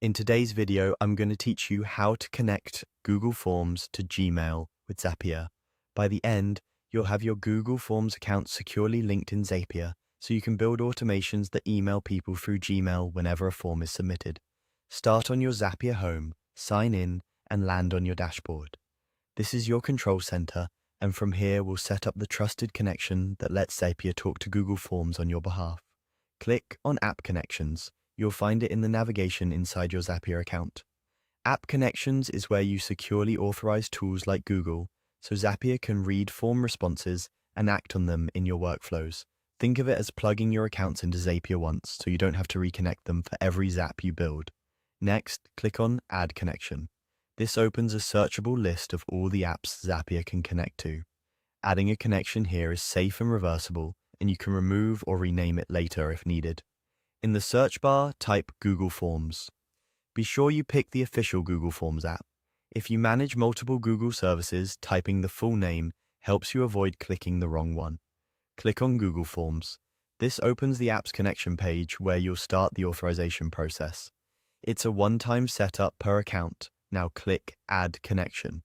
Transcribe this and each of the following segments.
In today's video, I'm going to teach you how to connect Google Forms to Gmail with Zapier. By the end, you'll have your Google Forms account securely linked in Zapier, so you can build automations that email people through Gmail whenever a form is submitted. Start on your Zapier home, sign in, and land on your dashboard. This is your control center, and from here we'll set up the trusted connection that lets Zapier talk to Google Forms on your behalf. Click on App Connections. You'll find it in the navigation inside your Zapier account. App Connections is where you securely authorize tools like Google, so Zapier can read form responses and act on them in your workflows. Think of it as plugging your accounts into Zapier once, so you don't have to reconnect them for every Zap you build. Next, click on Add Connection. This opens a searchable list of all the apps Zapier can connect to. Adding a connection here is safe and reversible, and you can remove or rename it later if needed. In the search bar, type Google Forms. Be sure you pick the official Google Forms app. If you manage multiple Google services, typing the full name helps you avoid clicking the wrong one. Click on Google Forms. This opens the app's connection page where you'll start the authorization process. It's a one-time setup per account. Now click Add Connection.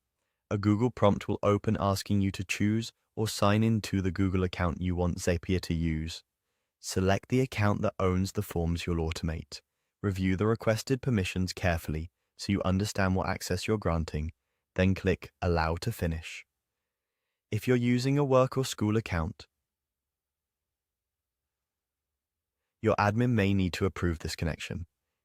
A Google prompt will open asking you to choose or sign in to the Google account you want Zapier to use. Select the account that owns the forms you'll automate. Review the requested permissions carefully so you understand what access you're granting, then click Allow to finish. If you're using a work or school account, your admin may need to approve this connection.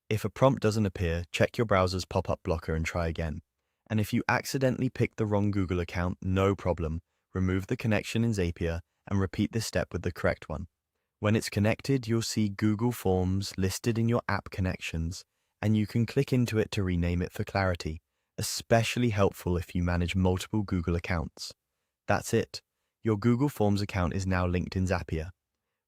If a prompt doesn't appear, check your browser's pop-up blocker and try again. And if you accidentally pick the wrong Google account, no problem. Remove the connection in Zapier and repeat this step with the correct one. When it's connected, you'll see Google Forms listed in your app connections, and you can click into it to rename it for clarity, especially helpful if you manage multiple Google accounts. That's it. Your Google Forms account is now linked in Zapier.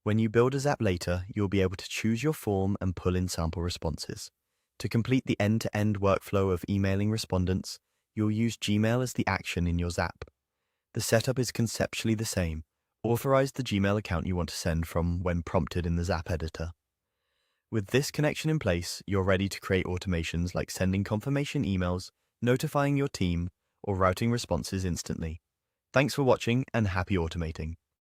When you build a Zap later, you'll be able to choose your form and pull in sample responses. To complete the end-to-end workflow of emailing respondents, you'll use Gmail as the action in your Zap. The setup is conceptually the same. Authorize the Gmail account you want to send from when prompted in the Zap editor. With this connection in place, you're ready to create automations like sending confirmation emails, notifying your team, or routing responses instantly. Thanks for watching and happy automating.